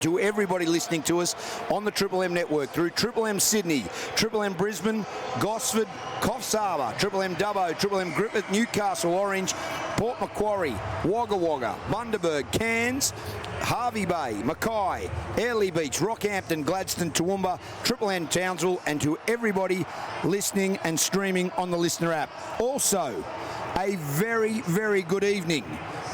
To everybody listening to us on the Triple M network through Triple M Sydney, Triple M Brisbane, Gosford, Coffs Harbour, Triple M Dubbo, Triple M Griffith, Newcastle Orange, Port Macquarie, Wagga Wagga, Bundaberg, Cairns, Hervey Bay, Mackay, Airlie Beach, Rockhampton, Gladstone, Toowoomba, Triple M Townsville, and to everybody listening and streaming on the Listener app. Also, a very, very good evening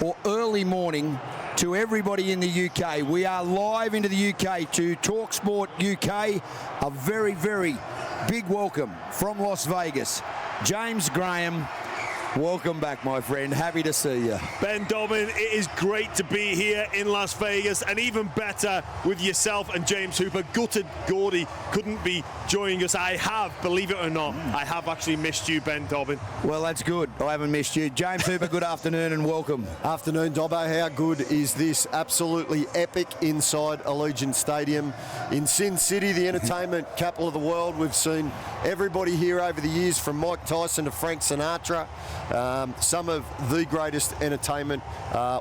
or early morning to everybody in the UK. We are live into the UK to TalkSport UK. A very, very big welcome from Las Vegas. James Graham, welcome back, my friend. Happy to see you. Ben Dobbin, it is great to be here in Las Vegas, and even better with yourself and James Hooper. Gutted Gordy couldn't be joining us. I have, believe it or not, I have actually missed you, Ben Dobbin. Well, that's good. I haven't missed you. James Hooper, good afternoon and welcome. Afternoon, Dobbo. How good is this? Absolutely epic inside Allegiant Stadium in Sin City, the entertainment capital of the world. We've seen everybody here over the years, from Mike Tyson to Frank Sinatra. Some of the greatest entertainment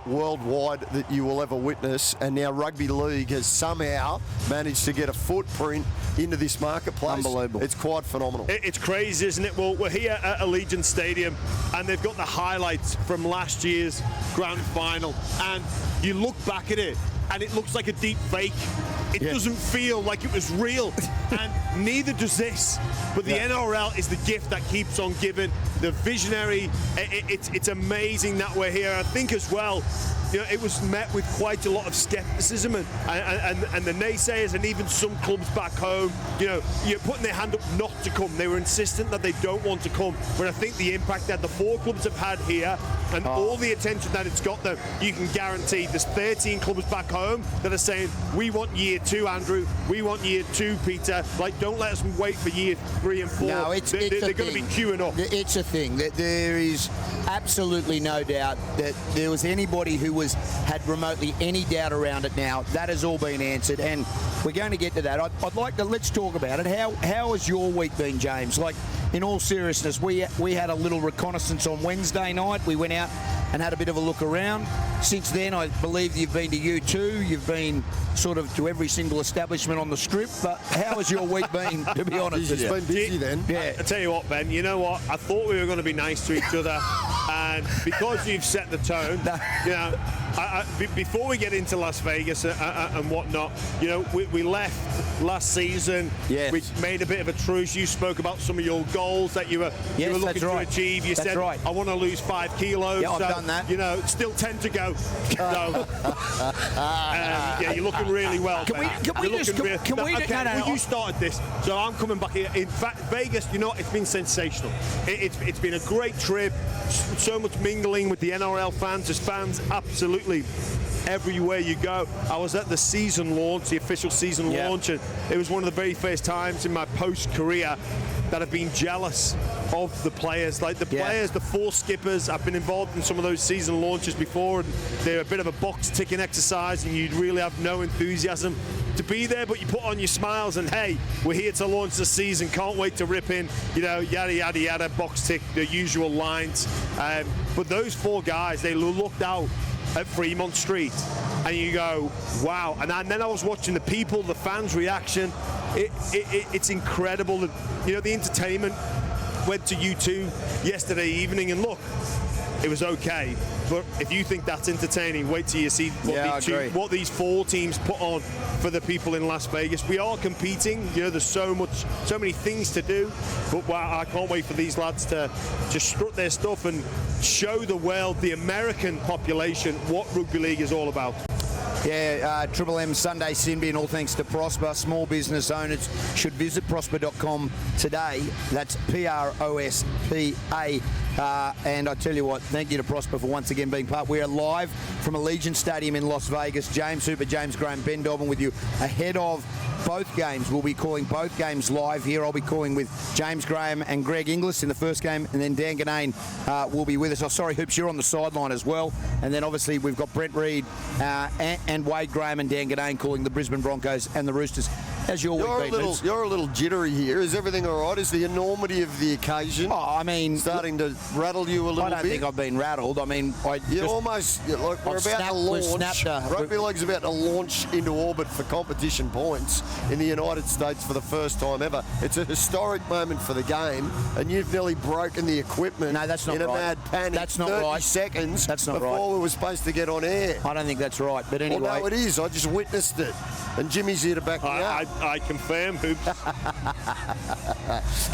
worldwide that you will ever witness, and now rugby league has somehow managed to get a footprint into this marketplace. Unbelievable. It's quite phenomenal. It's crazy, isn't it? Well, we're here at Allegiant Stadium, and they've got the highlights from last year's grand final, and you look back at it and it looks like a deep fake. It doesn't feel like it was real, and neither does this. But the NRL is the gift that keeps on giving. The visionary, it's amazing that we're here. I think as well, you know, it was met with quite a lot of scepticism and the naysayers, and even some clubs back home, you know, you're putting their hand up not to come. They were insistent that they don't want to come. But I think the impact that the four clubs have had here and all the attention that it's got them, you can guarantee there's 13 clubs back home that are saying, we want year 2, Andrew. We want year 2, Peter. Like, don't let us wait for year 3 and 4. No, they're going to be queuing up. It's a thing. There is absolutely no doubt that there was anybody who had remotely any doubt around it now. That has all been answered, and we're going to get to that. I'd like to, let's talk about it. How has your week been, James? Like, in all seriousness, we had a little reconnaissance on Wednesday night. We went out and had a bit of a look around. Since then, I believe you've been to U2. You've been sort of to every single establishment on the strip. But how has your week been, to be honest with you? It's been busy then. Yeah. I tell you what, Ben, you know what? I thought we were going to be nice to each other. And because you've set the tone, you know, before we get into Las Vegas and whatnot, you know, we left last season. Yes. We made a bit of a truce. You spoke about some of your goals that you were looking to achieve. You said, I want to lose 5 kilos. Yeah, I've done that. You know, still 10 to go. So, yeah, you're looking really well, Ben. You started this, so I'm coming back here. In fact, Vegas, you know, it's been sensational. It's been a great trip. So much mingling with the NRL fans. There's fans absolutely everywhere you go. I was at the season launch, the official season launch, and it was one of the very first times in my post-career that I've been jealous of the players. Like the players, the 4 skippers, I've been involved in some of those season launches before, and they're a bit of a box-ticking exercise, and you'd really have no enthusiasm to be there, but you put on your smiles and, hey, we're here to launch the season, can't wait to rip in, you know, yada, yada, yada, box tick, the usual lines. But those 4 guys, they looked out at Fremont Street, and you go, wow. And then I was watching the people, the fans' reaction. It's incredible that, you know, the entertainment went to U2 yesterday evening, and look, it was okay. But if you think that's entertaining, wait till you see what these 4 teams put on for the people in Las Vegas. We are competing. You know, there's so many things to do. But wow, I can't wait for these lads to just strut their stuff and show the world, the American population, what rugby league is all about. Yeah, Triple M Sunday Sinby, and all thanks to Prosper. Small business owners should visit prosper.com today. That's Prospa. And I tell you what, thank you to Prosper for once again being part. We are live from Allegiant Stadium in Las Vegas. James Hooper, James Graham, Ben Dobbin with you ahead of both games. We'll be calling both games live here. I'll be calling with James Graham and Greg Inglis in the first game, and then Dan Ganane will be with us. Oh, sorry, Hoops, you're on the sideline as well. And then obviously we've got Brent Reid and Wade Graham and Dan Ganane calling the Brisbane Broncos and the Roosters. How's your week been? You're a little jittery here. Is everything all right? Is the enormity of the occasion starting to rattle you a little bit? I don't think I've been rattled. I mean, we're about to launch. Rugby league's about to launch into orbit for competition points in the United States for the first time ever. It's a historic moment for the game, and you've nearly broken the equipment. No, that's not in a mad panic. That's not 30 right. seconds that's not before right. we were supposed to get on air. I don't think that's right. But anyway, well, no, it is. I just witnessed it, and Jimmy's here to back me up. I confirm, Hoops.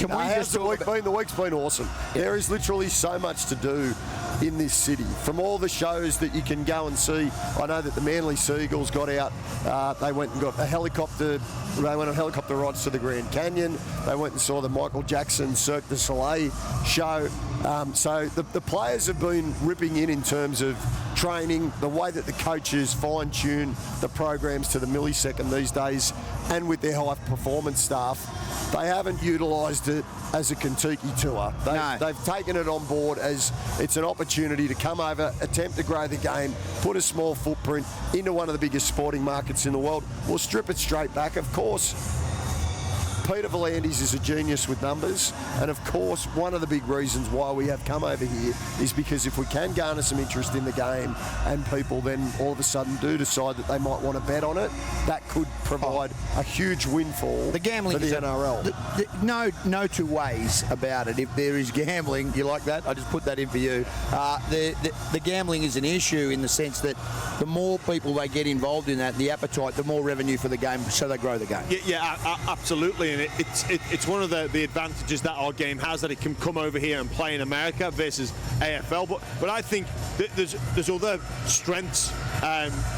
How's the week been? The week's been awesome. Yeah. There is literally so much to do in this city. From all the shows that you can go and see, I know that the Manly Seagulls got out. They went and got a helicopter. They went on helicopter rides to the Grand Canyon. They went and saw the Michael Jackson Cirque du Soleil show. So the players have been ripping in terms of training, the way that the coaches fine-tune the programs to the millisecond these days, and with their high-performance staff. They haven't utilised it as a Kentucky tour. They've taken it on board as it's an opportunity to come over, attempt to grow the game, put a small footprint into one of the biggest sporting markets in the world. We'll strip it straight back. Of course, Peter V'landys is a genius with numbers, and of course one of the big reasons why we have come over here is because if we can garner some interest in the game and people then all of a sudden do decide that they might want to bet on it, that could provide a huge windfall the gambling for the NRL. No two ways about it. If there is gambling, you like that? I just put that in for you. The gambling is an issue in the sense that the more people they get involved in that, the appetite, the more revenue for the game, so they grow the game. Yeah, absolutely. And it's one of the advantages that our game has, that it can come over here and play in America versus AFL. But I think there's other strengths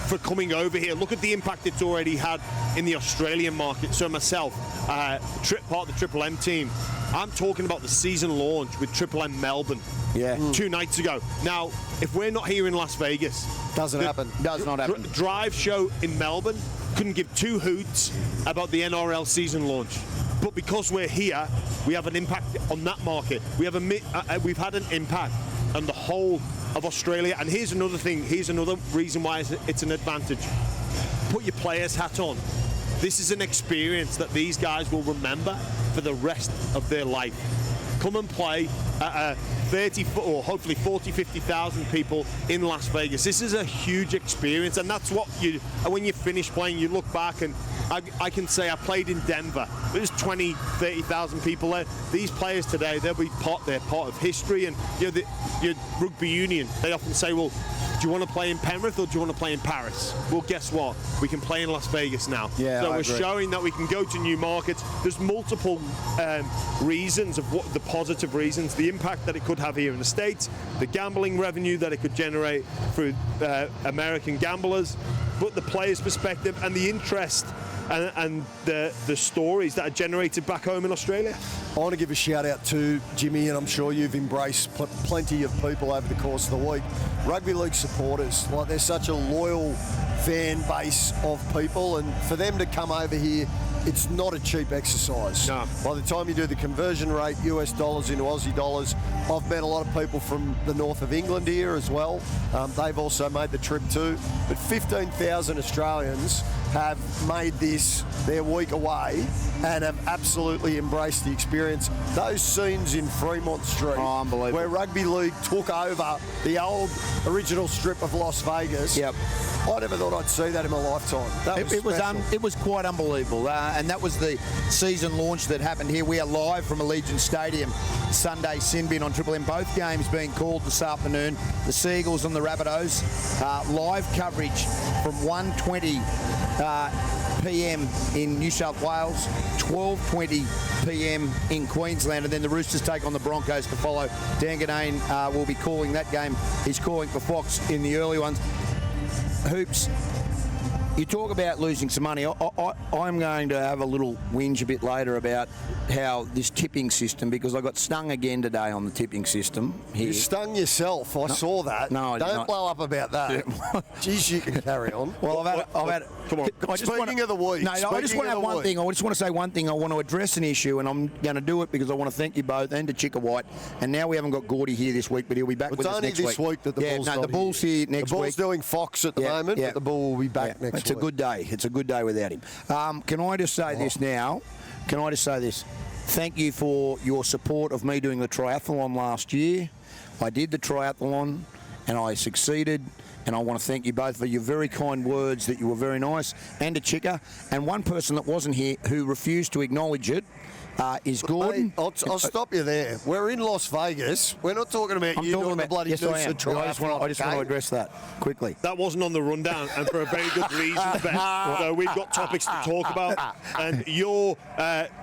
for coming over here. Look at the impact it's already had in the Australian market. So myself, part of the Triple M team, I'm talking about the season launch with Triple M Melbourne 2 nights ago. Now, if we're not here in Las Vegas, does not happen. Drive show in Melbourne couldn't give two hoots about the NRL season launch. But because we're here, we have an impact on that market. We've had an impact on the whole of Australia. And here's another thing. Here's another reason why it's an advantage. Put your player's hat on. This is an experience that these guys will remember for the rest of their life. Come and play at 30 or hopefully 40, 50,000 people in Las Vegas. This is a huge experience, and that's what when you finish playing, you look back, and I can say I played in Denver. There's 20, 30,000 people there. These players today, they're part of history, and your rugby union, they often say, well, do you want to play in Penrith or do you want to play in Paris? Well, guess what? We can play in Las Vegas now. Yeah, so we're showing that we can go to new markets. There's multiple reasons of what the positive reasons, the impact that it could have here in the States, the gambling revenue that it could generate through American gamblers, but the players' perspective and the interest and the stories that are generated back home in Australia. I want to give a shout out to Jimmy, and I'm sure you've embraced plenty of people over the course of the week. Rugby league supporters, like, they're such a loyal fan base of people, and for them to come over here, it's not a cheap exercise. No. By the time you do the conversion rate, US dollars into Aussie dollars, I've met a lot of people from the north of England here as well. They've also made the trip too. But 15,000 Australians have made this their week away and have absolutely embraced the experience. Those scenes in Fremont Street, where rugby league took over the old original strip of Las Vegas. Yep. I never thought I'd see that in my lifetime. It was quite unbelievable, and that was the season launch that happened here. We are live from Allegiant Stadium, Sunday sin bin on Triple M. Both games being called this afternoon. The Seagulls and the Rabbitohs. Live coverage from 1:20 p.m. in New South Wales, 12:20 p.m. in Queensland, and then the Roosters take on the Broncos to follow. Dan Ganane will be calling that game. He's calling for Fox in the early ones. Hoops, you talk about losing some money. I'm going to have a little whinge a bit later about how this tipping system, because I got stung again today on the tipping system here. You stung yourself. I saw that. No, I did Don't not. blow up about that. Geez, you can carry on. Well, I've had Come on. Speaking of the week. No, I just want to have one thing. I just want to say one thing. I want to address an issue, and I'm going to do it because I want to thank you both and to Chicka White. And now we haven't got Gordy here this week, but he'll be back with us next week. It's only this week that the Bull's the Bull's here next week. The Bull's doing Fox at the moment, but the Bull will be back next week. It's a good day. It's a good day without him. Can I just say this now? Can I just say this? Thank you for your support of me doing the triathlon last year. I did the triathlon and I succeeded, and I want to thank you both for your very kind words, that you were very nice, and to Chicka. And one person that wasn't here who refused to acknowledge it is Gordon. Hey, I'll stop you there. We're in Las Vegas. We're not talking about you doing the bloody triathlon. I just want to address that quickly. That wasn't on the rundown, and for a very good reason, Ben. So we've got topics to talk about. And your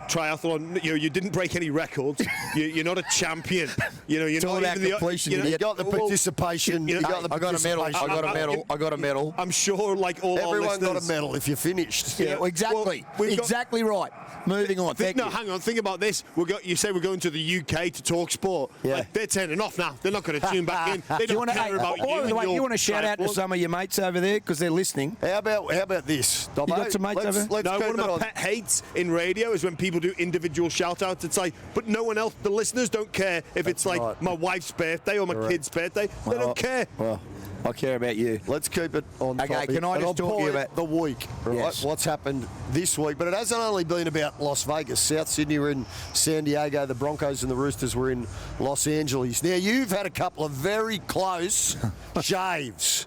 triathlon, you didn't break any records. You're not a champion. You're not even completion. You got the participation. I got a medal. I got a medal. I'm sure, like all everyone our listeners, got a medal if you finished. Yeah, exactly. Exactly right. Moving on. Hang on. Think about this. You say we're going to the UK to talk sport. Yeah. Like, they're turning off now. They're not going to tune back in. They don't care about you. You want to shout out to some of your mates over there because they're listening? How about this, Dobbo? You got some mates over there? No, one of my pet hates in radio is when people do individual shout-outs. It's like, but no one else, the listeners don't care if it's like my wife's birthday or my kid's birthday. They don't care. Well, I care about you. Let's keep it on topic. Okay, can I just talk to you about the week, right? Yes. What's happened this week? But it hasn't only been about Las Vegas. South Sydney were in San Diego. The Broncos and the Roosters were in Los Angeles. Now, you've had a couple of very close shaves.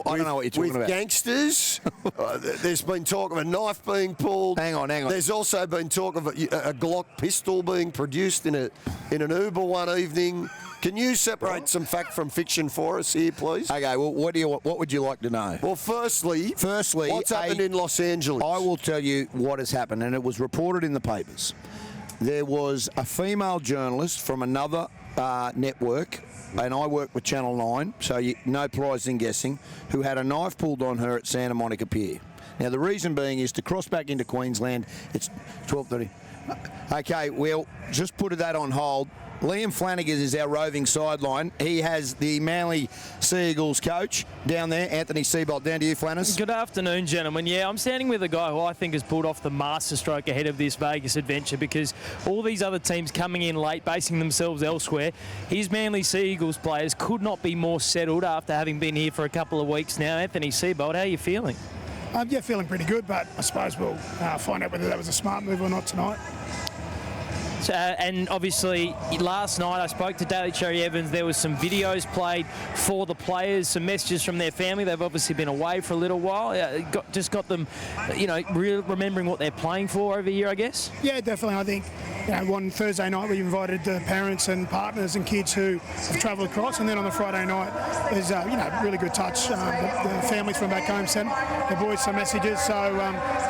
I don't know what you're talking about. With gangsters. There's been talk of a knife being pulled. Hang on. There's also been talk of a Glock pistol being produced in an Uber one evening. Can you separate some fact from fiction for us here, please? Okay, well, what would you like to know? Well, firstly, what's happened in Los Angeles? I will tell you what has happened, and it was reported in the papers. There was a female journalist from another network, and I work with Channel 9, so no prize in guessing, who had a knife pulled on her at Santa Monica Pier. Now, the reason being is to cross back into Queensland, it's 12:30. Okay, we'll just put that on hold. Liam Flanagan is our roving sideline. He has the Manly Sea Eagles coach down there, Anthony Seibold. Down to you, Flanners. Good afternoon, gentlemen. Yeah, I'm standing with a guy who I think has pulled off the masterstroke ahead of this Vegas adventure, because all these other teams coming in late, basing themselves elsewhere. His Manly Sea Eagles players could not be more settled after having been here for a couple of weeks now. Anthony Seibold, how are you feeling? Yeah, feeling pretty good, but I suppose we'll find out whether that was a smart move or not tonight. And obviously, last night I spoke to Daly Cherry Evans. There was some videos played for the players, some messages from their family. They've obviously been away for a little while. Got them, remembering what they're playing for over here, I guess. Yeah, definitely. I think one Thursday night we invited the parents and partners and kids who have travelled across, and then on the Friday night there's really good touch. The families from back home sent the boys some messages. So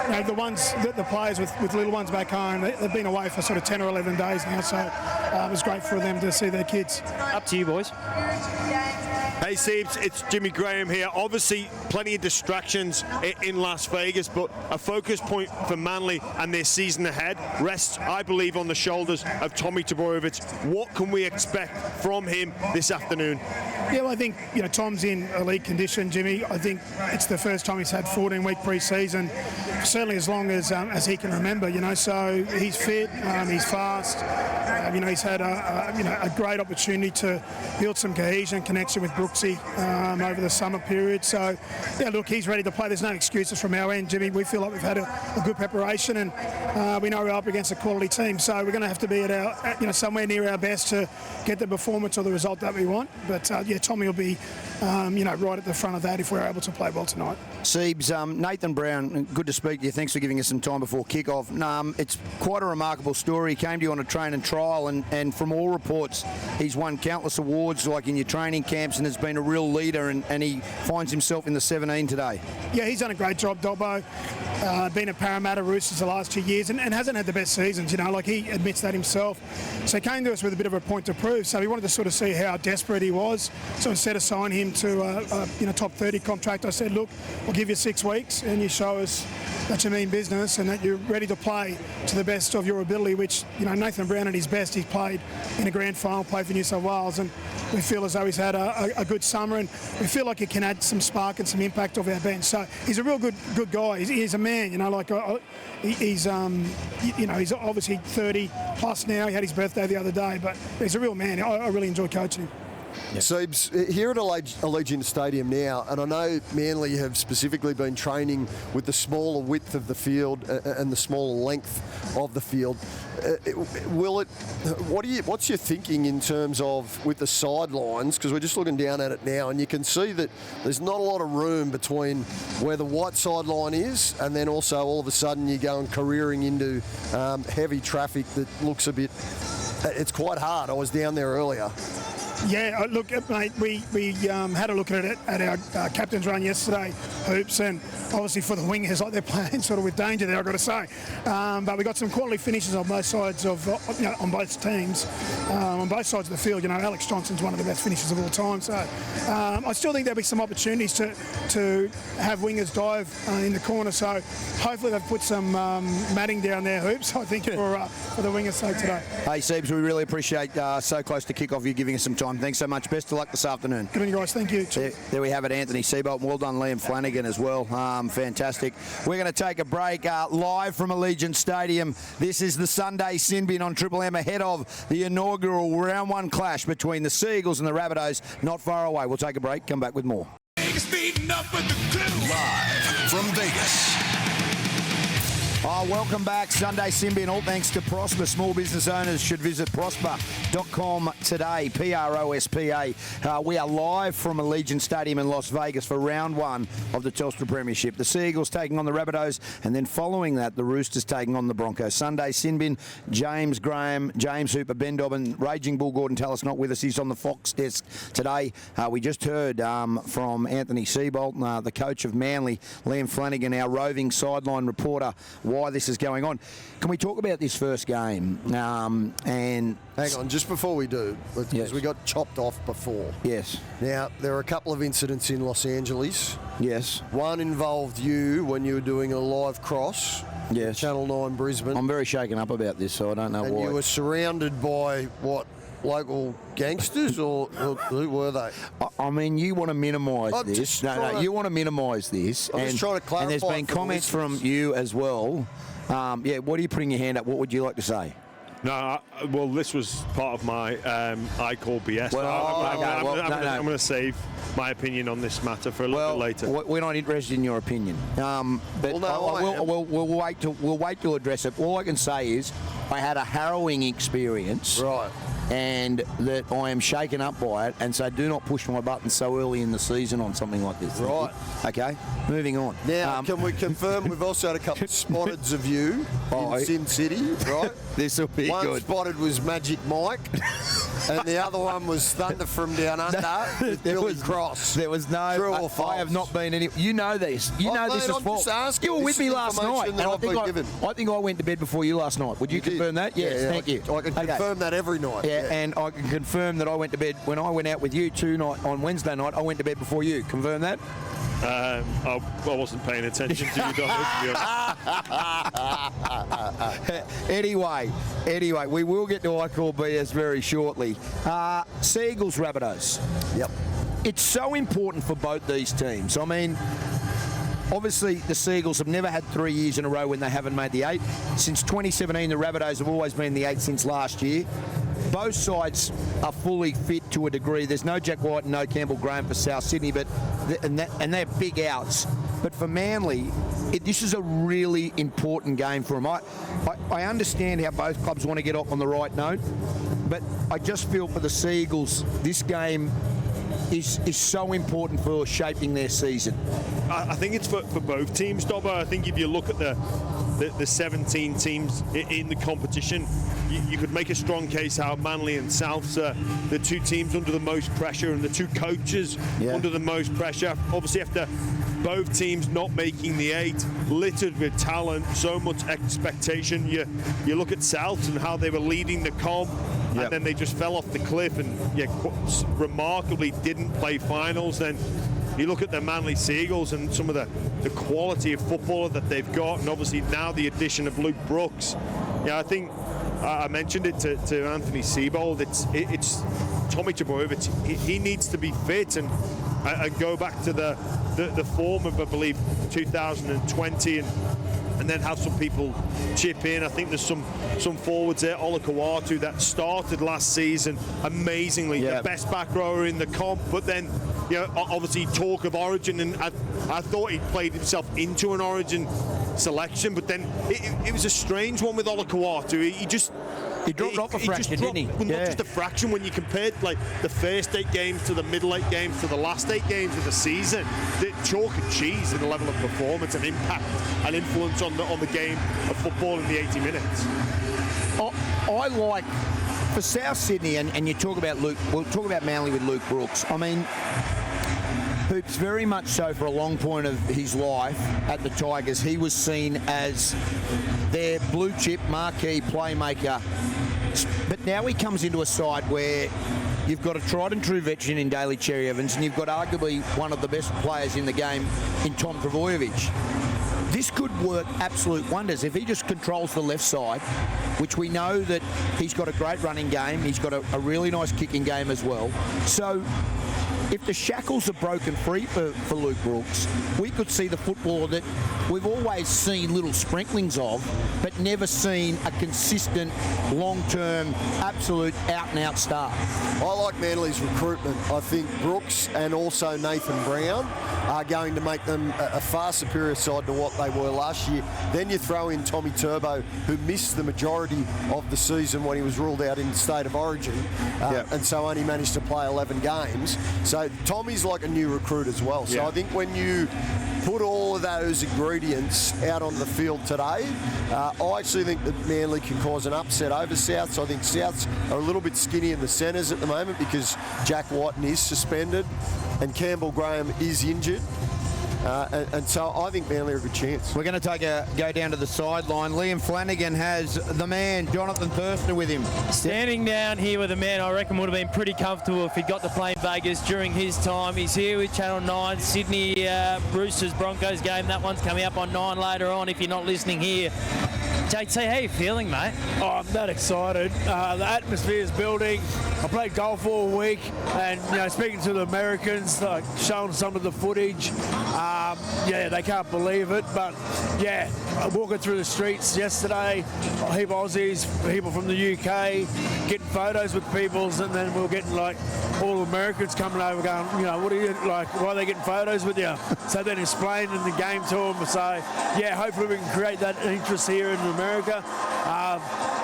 the players with little ones back home, they've been away for sort of 10 or 11 days now, so it was great for them to see their kids. Up to you, boys. Hey, Siebes, it's Jimmy Graham here. Obviously, plenty of distractions in Las Vegas, but a focus point for Manly and their season ahead rests, I believe, on the shoulders of Tommy Trbojewicz. What can we expect from him this afternoon? Yeah, well, I think Tom's in elite condition, Jimmy. I think it's the first time he's had 14-week pre-season, certainly as long as he can remember. So he's fit, he's fast. He's had a great opportunity to build some cohesion, connection with Brooksy over the summer period. So, yeah, look, he's ready to play. There's no excuses from our end, Jimmy. We feel like we've had a good preparation, and we know we're up against a quality team. So we're going to have to be at somewhere near our best to get the performance or the result that we want. But Tommy will be, right at the front of that if we're able to play well tonight. Siebes, Nathan Brown, good to speak to you. Thanks for giving us some time before kick-off. It's quite a remarkable story. He came to you on a train and trial, and from all reports, he's won countless awards, like in your training camps, and has been a real leader, and he finds himself in the 17 today. Yeah, he's done a great job, Dobbo. Been at Parramatta Roosters the last 2 years and hasn't had the best seasons, he admits that himself. So he came to us with a bit of a point to prove. So we wanted to sort of see how desperate he was. So instead of signing him to a top 30 contract, I said, look, we'll give you 6 weeks and you show us that you mean business and that you're ready to play to the best of your ability, which, Nathan Brown at his best, he's played in a grand final, played for New South Wales, and we feel as though he's had a good summer, and we feel like he can add some spark and some impact off our bench. So he's a real good guy. He's a man, he's obviously 30 plus now. He had his birthday the other day, but he's a real man. I really enjoy coaching him. Yep. Seibs, here at Allegiant Stadium now, and I know Manly have specifically been training with the smaller width of the field and the smaller length of the field. What's your thinking in terms of with the sidelines? Because we're just looking down at it now, and you can see that there's not a lot of room between where the white sideline is, and then also all of a sudden you're going careering into heavy traffic that looks a bit. It's quite hard. I was down there earlier. Yeah, look, mate, we had a look at it at our captain's run yesterday, Hoops, and obviously for the wingers, they're playing sort of with danger there, I've got to say. But we got some quality finishes on both sides of, on both teams, on both sides of the field. Alex Johnson's one of the best finishers of all time. So I still think there'll be some opportunities to have wingers dive in the corner. So hopefully they've put some matting down there, Hoops, I think, for the wingers' sake today. Hey, Seibs, we really appreciate so close to kick-off you giving us some time. Thanks so much. Best of luck this afternoon. Good on you guys. Thank you. There we have it, Anthony Seibold. Well done, Liam Flanagan, as well. Fantastic. We're going to take a break live from Allegiant Stadium. This is the Sunday Sin Bin on Triple M ahead of the inaugural round 1 clash between the Seagulls and the Rabbitohs. Not far away. We'll take a break. Come back with more. Speeding up with the crew. Live from Vegas. Welcome back. Sunday Sin Bin, all thanks to Prosper. Small business owners should visit prosper.com today. PROSPA. We are live from Allegiant Stadium in Las Vegas for round 1 of the Telstra Premiership. The Seagulls taking on the Rabbitohs, and then following that, the Roosters taking on the Broncos. Sunday Sin Bin, James Graham, James Hooper, Ben Dobbin, Raging Bull Gordon Tallis not with us. He's on the Fox desk today. We just heard from Anthony Seibold, the coach of Manly, Liam Flanagan, our roving sideline reporter, why this is going on. Can we talk about this first game? And hang on, just before we do, because yes, we got chopped off before. Yes. Now, there are a couple of incidents in Los Angeles. Yes. One involved you when you were doing a live cross. Yes. Channel 9 Brisbane. I'm very shaken up about this, so I don't know why. And you were surrounded by, what, local gangsters, or who were they? I mean, you want to minimise this. No, you want to minimise this. I'm just trying to clarify. And there's been comments from you as well. What are you putting your hand up? What would you like to say? No, well, this was part of my I call BS. Well, I'm going to save my opinion on this matter for a little bit later. We're not interested in your opinion. But we'll wait to address it. All I can say is I had a harrowing experience. Right. And that I am shaken up by it, and so do not push my button so early in the season on something like this. Right. Okay, moving on. Now, can we confirm we've also had a couple of spotteds of you in Sin City, right? This will be one good. One spotted was Magic Mike, and the other one was Thunder from Down Under with Billy Cross. There was no... True or false? I have not been any... You know this. You know this is false. You were with me last night, and I think I went to bed before you last night. Would you confirm that? Yes, thank you. I can confirm that every night. Yeah, and I can confirm that I went to bed when I went out with you on Wednesday night. I went to bed before you. Confirm that? I wasn't paying attention to you, Anyway, we will get to I Call BS very shortly. Seagulls, Rabbitohs. Yep. It's so important for both these teams. I mean, obviously, the Seagulls have never had 3 years in a row when they haven't made the 8. Since 2017, the Rabbitohs have always been the 8 since last year. Both sides are fully fit to a degree. There's no Jack White and no Campbell Graham for South Sydney, and they're big outs. But for Manly, this is a really important game for them. I understand how both clubs want to get off on the right note, but I just feel for the Seagulls, this game is so important for shaping their season. I think it's for both teams, Dobber. I think if you look at the 17 teams in the competition, you could make a strong case how Manly and Souths are the two teams under the most pressure and the two coaches under the most pressure. Obviously, after both teams not making the 8, littered with talent, so much expectation. You look at South and how they were leading the comp, and then they just fell off the cliff and remarkably didn't play finals. Then you look at the Manly Seagulls and some of the quality of footballer that they've got, and obviously now the addition of Luke Brooks. I think I mentioned it to Anthony Seibold. It's Tommy Tszyu. He needs to be fit and go back to the form of, I believe, 2020 and then have some people chip in. I think there's some forwards there, Ola Kawatu, that started last season amazingly, the best back rower in the comp, but then obviously talk of Origin, and I thought he played himself into an Origin selection, but then it was a strange one with Ola Kawatu. He dropped off a fraction, didn't he? Well, not just a fraction. When you compared like the first 8 games to the middle 8 games to the last 8 games of the season, the chalk and cheese in the level of performance and impact and influence on the game of football in the 80 minutes. I like, for South Sydney, and you talk about Luke, we'll talk about Manly with Luke Brooks. I mean, Hoops, very much so for a long point of his life at the Tigers, he was seen as their blue chip marquee playmaker. But now he comes into a side where you've got a tried and true veteran in Daly Cherry Evans, and you've got arguably one of the best players in the game in Tom Trbojevic. This could work absolute wonders if he just controls the left side, which we know that he's got a great running game. He's got a really nice kicking game as well. So if the shackles are broken free for Luke Brooks, we could see the footballer that we've always seen little sprinklings of, but never seen a consistent, long-term, absolute out-and-out star. I like Manly's recruitment. I think Brooks and also Nathan Brown are going to make them a far superior side to what they were last year. Then you throw in Tommy Turbo, who missed the majority of the season when he was ruled out in the State of Origin, and so only managed to play 11 games. So Tommy's like a new recruit as well. So I think when you put all of those ingredients out on the field today, I actually think that Manly can cause an upset over South. So I think Souths are a little bit skinny in the centres at the moment because Jack Whiten is suspended and Campbell Graham is injured. And so I think Manly are a good chance. We're going to go down to the sideline. Liam Flanagan has the man, Jonathan Thurston, with him. Standing down here with the man, I reckon would have been pretty comfortable if he'd got to play in Vegas during his time. He's here with Channel 9, Sydney Roosters Broncos game. That one's coming up on 9 later on if you're not listening here. JT, how are you feeling, mate? Oh, I'm that excited. The atmosphere is building. I played golf all week, and speaking to the Americans, showing some of the footage. They can't believe it, but walking through the streets yesterday, a heap of Aussies, people from the UK, getting photos with peoples, and then we were getting all the Americans coming over going, what are you, why are they getting photos with you? So then explaining the game to them. So hopefully we can create that interest here in America.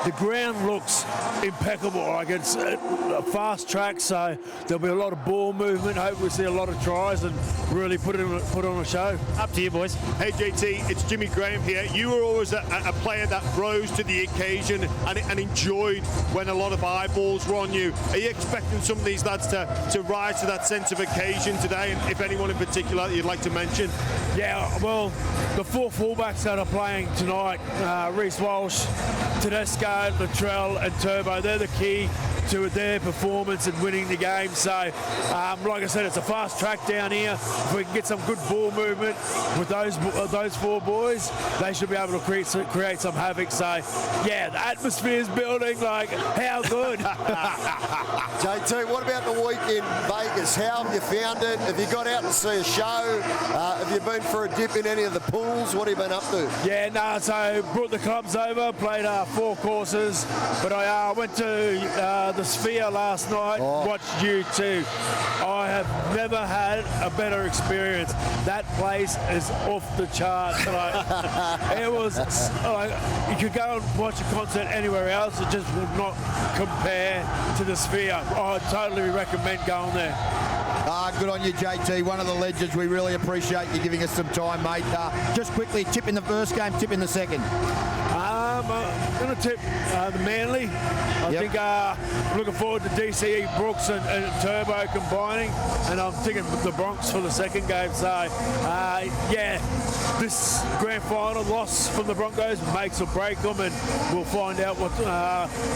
The ground looks impeccable. It's a fast track, so there'll be a lot of ball movement. Hopefully we see a lot of tries and really put on a show. Up to you, boys. Hey, JT, it's Jimmy Graham here. You were always a player that rose to the occasion and enjoyed when a lot of eyeballs were on you. Are you expecting some of these lads to rise to that sense of occasion today? And if anyone in particular that you'd like to mention? Yeah, well, the 4 fullbacks that are playing tonight, Reece Walsh, Tedesco, Latrell and Turbo, they're the key to their performance and winning the game. So, like I said, it's a fast track down here. If we can get some good ball movement with those 4 boys, they should be able to create some havoc. So, the atmosphere's building. How good? JT, what about the week in Vegas? How have you found it? Have you got out to see a show? Have you been for a dip in any of the pools? What have you been up to? So brought the clubs over, played 4 courses, but I went to the Sphere last night, watched U2. I have never had a better experience. That place is off the charts. It was you could go and watch a concert anywhere else. It just would not compare to the Sphere. I totally recommend going there. Good on you, JT. One of the legends. We really appreciate you giving us some time, mate. Just quickly, tip in the first game, tip in the second. I'm going to tip the Manly. I think I'm looking forward to DCE, Brooks and Turbo combining, and I'm thinking the Bronx for the second game. So, this grand final loss from the Broncos makes or break them, and we'll find out what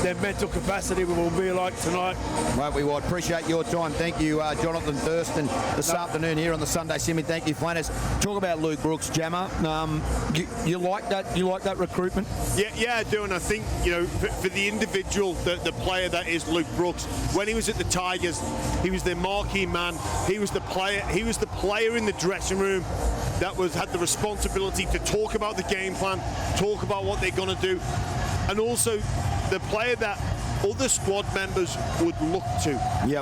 their mental capacity will be like tonight. Won't we, Watt? Appreciate your time. Thank you, Jonathan Thurston, this afternoon here on the Sunday Simi. Thank you, Flanners. Talk about Luke Brooks, Jammer. You like that? You like that recruitment? Yeah, I do, and I think, you know, for the individual, the player that is Luke Brooks, when he was at the Tigers, he was their marquee man. He was the player. He was the player in the dressing room that had the responsibility to talk about the game plan, talk about what they're going to do, and also the player that other squad members would look to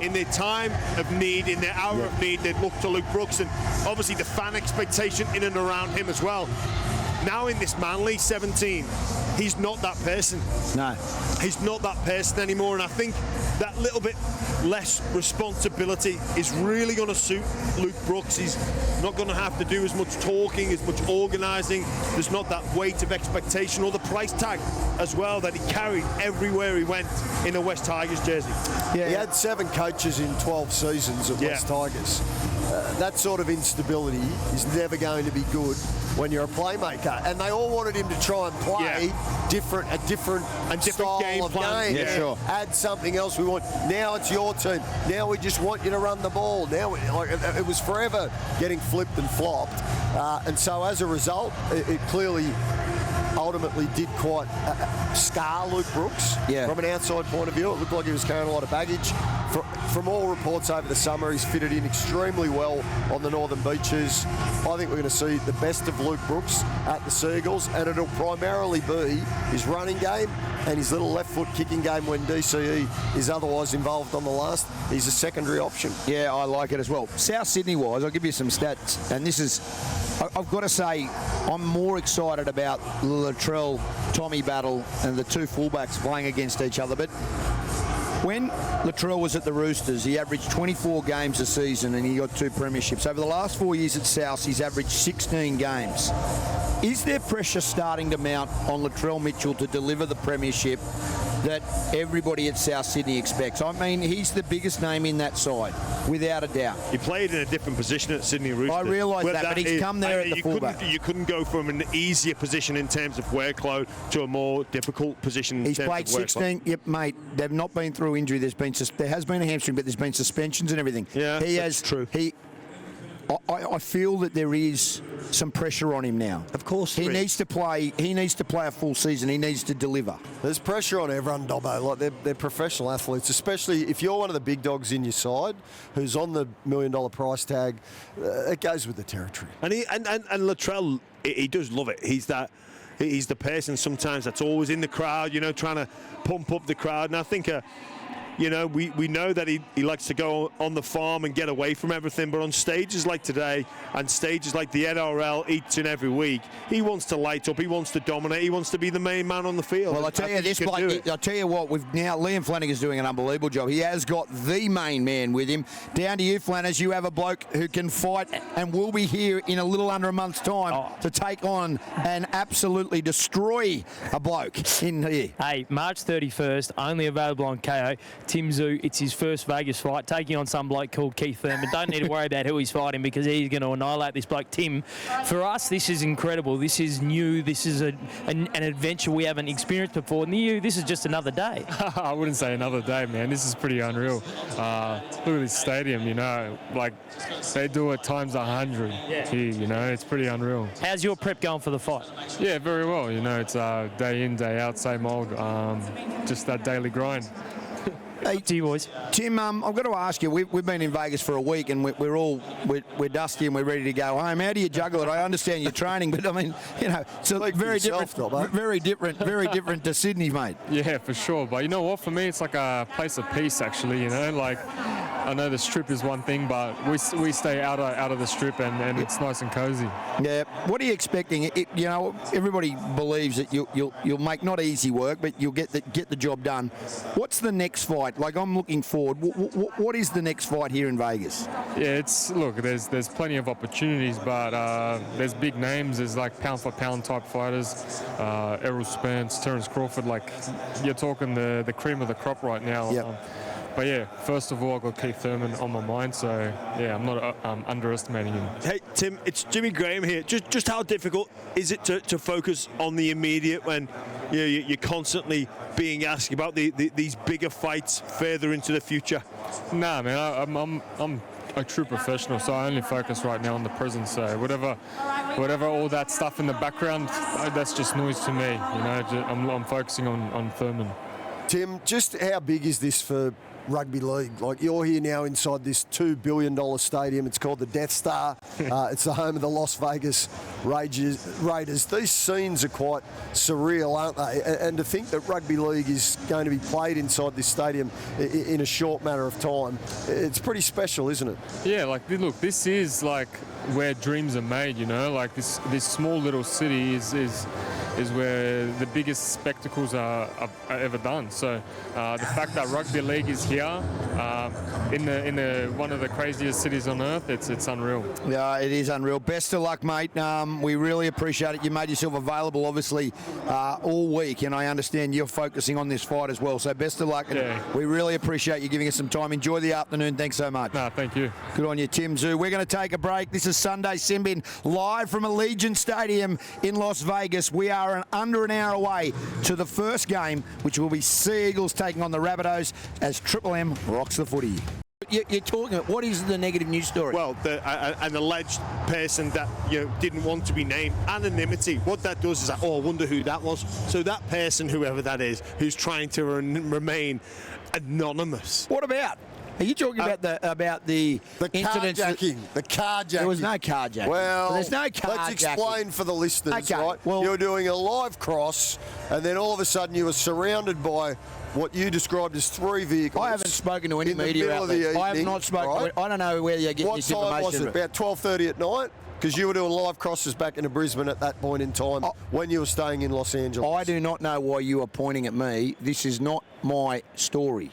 in their time of need, in their hour of need. They'd look to Luke Brooks, and obviously the fan expectation in and around him as well. Now in this Manly 17, he's not that person. No. He's not that person anymore, and I think that little bit less responsibility is really going to suit Luke Brooks. He's not going to have to do as much talking, as much organising. There's not that weight of expectation or the price tag as well that he carried everywhere he went in a West Tigers jersey. Yeah, he had 7 coaches in 12 seasons at West Tigers. That sort of instability is never going to be good when you're a playmaker, and they all wanted him to try and play a different style game of plan. game. Yeah, sure. Add something else. We want now. It's your team. Now we just want you to run the ball. Now it was forever getting flipped and flopped, and so as a result, it clearly ultimately did quite scar Luke Brooks from an outside point of view. It looked like he was carrying a lot of baggage. From all reports over the summer, he's fitted in extremely well on the northern beaches. I think we're going to see the best of Luke Brooks at the Seagulls, and it'll primarily be his running game and his little left foot kicking game when DCE is otherwise involved on the last. He's a secondary option. Yeah, I like it as well. South Sydney-wise, I'll give you some stats, and this is, I've got to say, I'm more excited about the Latrell-Tommy battle and the two fullbacks playing against each other, but when Latrell was at the Roosters, he averaged 24 games a season and he got 2 premierships. Over the last 4 years at South, he's averaged 16 games. Is there pressure starting to mount on Latrell Mitchell to deliver the premiership that everybody at South Sydney expects? I mean, he's the biggest name in that side, without a doubt. He played in a different position at Sydney Roosters. I realise that, but he's come there at the fullback. You couldn't go from an easier position in terms of workload to a more difficult position in terms of workload. He's played 16. Yep, mate. They've not been through injury. There has been a hamstring, but there's been suspensions and everything. Yeah, that's true. I feel that there is some pressure on him now. Of course, he needs to play. He needs to play a full season. He needs to deliver. There's pressure on everyone, Dobbo. Like they're professional athletes, especially if you're one of the big dogs in your side, who's on the $1 million price tag. It goes with the territory. And Latrell, he does love it. He's the person sometimes that's always in the crowd, you know, trying to pump up the crowd. And I think, you know, we know that he likes to go on the farm and get away from everything, but on stages like today and stages like the NRL each and every week, he wants to light up, he wants to dominate, he wants to be the main man on the field. Well, I'll tell you what, Liam Flanagan's doing an unbelievable job. He has got the main man with him. Down to you, Flanners. You have a bloke who can fight and will be here in a little under a month's time to take on and absolutely destroy a bloke in here. Hey, March 31st, only available on KO. Tim Tszyu, it's his first Vegas fight, taking on some bloke called Keith Thurman. Don't need to worry about who he's fighting because he's going to annihilate this bloke. Tim, for us, this is incredible. This is new. This is an adventure we haven't experienced before. This is just another day. I wouldn't say another day, man. This is pretty unreal. Look at this stadium, you know, like they do it times 100 here, you know, it's pretty unreal. How's your prep going for the fight? Yeah, very well. You know, it's day in, day out, same old, just that daily grind. Hey, to you boys. Tim, I've got to ask you, we've been in Vegas for a week and we're dusty and we're ready to go home. How do you juggle it? I understand you're training, but I mean, you know, it's very different to Sydney, mate. Yeah, for sure. But you know what? For me, it's like a place of peace, actually. You know, like I know the strip is one thing, but we stay out of the strip, and it's nice and cozy. Yeah. What are you expecting? You know, everybody believes that you'll make not easy work, but you'll get the job done. What's the next fight? Like, I'm looking forward. What is the next fight here in Vegas? Yeah, there's plenty of opportunities, but there's big names. There's like pound for pound type fighters, Errol Spence, Terence Crawford. Like, you're talking the cream of the crop right now. Yep. But yeah, first of all, I've got Keith Thurman on my mind, so yeah, I'm not underestimating him. Hey, Tim, it's Jimmy Graham here. Just how difficult is it to focus on the immediate when you're constantly being asked about these bigger fights further into the future? Nah, man, I'm a true professional, so I only focus right now on the present. So whatever all that stuff in the background, that's just noise to me. You know, I'm focusing on Thurman. Tim, just how big is this for rugby league? Like, you're here now inside this $2 billion stadium. It's called the Death Star. It's the home of the Las Vegas Raiders. These scenes are quite surreal, aren't they? And to think that rugby league is going to be played inside this stadium in a short matter of time, it's pretty special, isn't it? Yeah, like, look, this is like where dreams are made, you know? Like, this small little city is where the biggest spectacles are ever done. So the fact that rugby league is here in the one of the craziest cities on earth, it's unreal. Yeah, it is unreal. Best of luck, mate. We really appreciate it. You made yourself available, obviously, all week, and I understand you're focusing on this fight as well. So best of luck, and we really appreciate you giving us some time. Enjoy the afternoon. Thanks so much. No, thank you. Good on you, Tim Tszyu. We're going to take a break. This is Sunday Simbin, live from Allegiant Stadium in Las Vegas. We are under an hour away to the first game, which will be Sea Eagles taking on the Rabbitohs as Triple M rocks the footy. You're talking about, what is the negative news story? Well, an alleged person that didn't want to be named, anonymity. What that does is that, I wonder who that was. So that person, whoever that is, who's trying to remain anonymous. What about? Are you talking about the incidents? The carjacking. There was no carjacking. Well, so there's no carjacking. Let's explain for the listeners, okay, right? Well, you're doing a live cross, and then all of a sudden you were surrounded by what you described as 3 vehicles. I haven't spoken to any media outlet. I have not spoken. Right? I don't know where you're getting this information. What time was it? About 12:30 at night? Because you were doing live crosses back into Brisbane at that point in time when you were staying in Los Angeles. I do not know why you are pointing at me. This is not my story.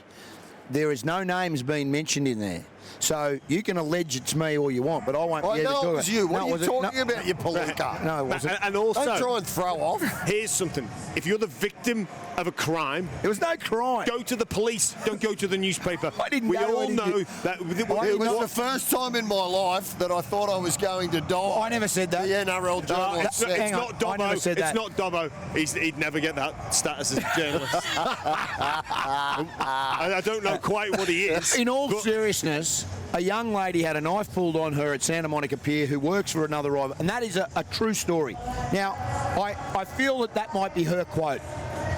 There is no names being mentioned in there. So you can allege it's me all you want, but I won't be able to do it. I know it was you. What are you talking about, you Palika? No, it wasn't. And also, don't try and throw off. Here's something. If you're the victim of a crime, there was no crime. Go to the police. Don't go to the newspaper. I didn't we all know that. It was the first time in my life that I thought I was going to die. I never said that. The NRL journalist said. It's not Dobbo. I never said that. It's not Dobbo. He'd never get that status as a journalist. I don't know quite what he is. In all seriousness, a young lady had a knife pulled on her at Santa Monica Pier who works for another rival, and that is a true story. Now, I feel that might be her quote.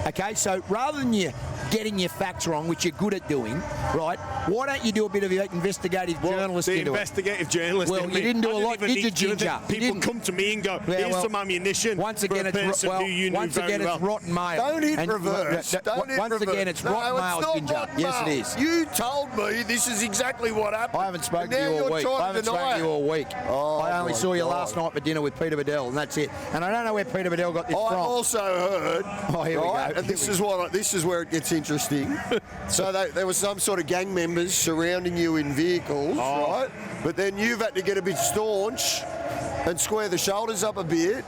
Okay, so rather than you getting your facts wrong, which you're good at doing, right, why don't you do a bit of investigative journalism into investigative journalist. Well, you didn't do a lot, did you, Ginger? People come to me and go, here's some ammunition. Once again, it's rotten mail. Don't hit reverse. Once again, it's rotten mail, Ginger. Yes, it is. You told me this is exactly what happened. I haven't spoken to you all week. I only saw you last night for dinner with Peter Bedell, and that's it. And I don't know where Peter Bedell got this from. I've also heard. Oh, here we go. And this is where it gets interesting. So there was some sort of gang members surrounding you in vehicles, right? But then you've had to get a bit staunch and square the shoulders up a bit,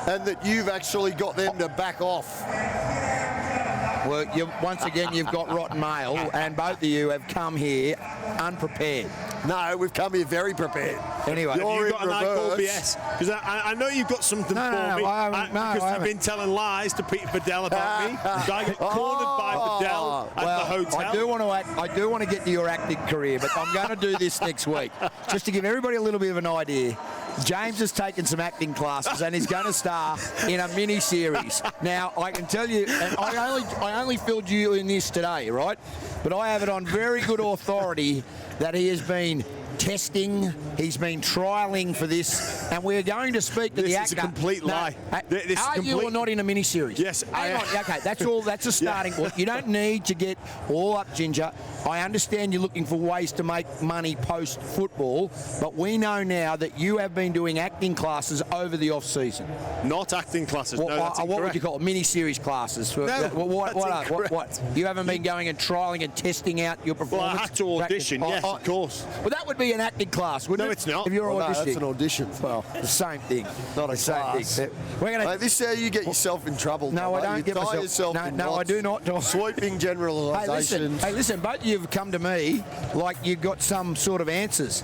and that you've actually got them to back off. Well, once again, you've got rotten mail, and both of you have come here unprepared. No, we've come here very prepared. Anyway, you've got an called BS, because I know you've got something for me. Because you've been telling lies to Peter Bedell about me. So I get cornered by Bedell at the hotel. I do want to get to your acting career, but I'm going to do this next week, just to give everybody a little bit of an idea. James has taken some acting classes and he's going to star in a mini-series. Now, I can tell you, and I only filled you in this today, right? But I have it on very good authority that he has been testing. He's been trialling for this, and we're going to speak to the actor. This is a complete lie. Are you or not in a mini-series? Yes, I am. Okay, that's all. That's a starting point. You don't need to get all up, Ginger. I understand you're looking for ways to make money post-football, but we know now that you have been doing acting classes over the off-season. Not acting classes. No, that's what would you call it? Mini-series classes? No, what? You haven't been going and trialling and testing out your performance? Well, I had to audition, yes, of course. Well, that would be an acting class, wouldn't it? No, it's not. If you're auditioning. No, that's an audition. Well, the same thing. Not a class. We're gonna. Mate, this is how you get yourself in trouble. No, I don't you get tie myself. yourself in No, I knots. do not. Sweeping generalisations. Hey, listen. Both of you have come to me like you've got some sort of answers.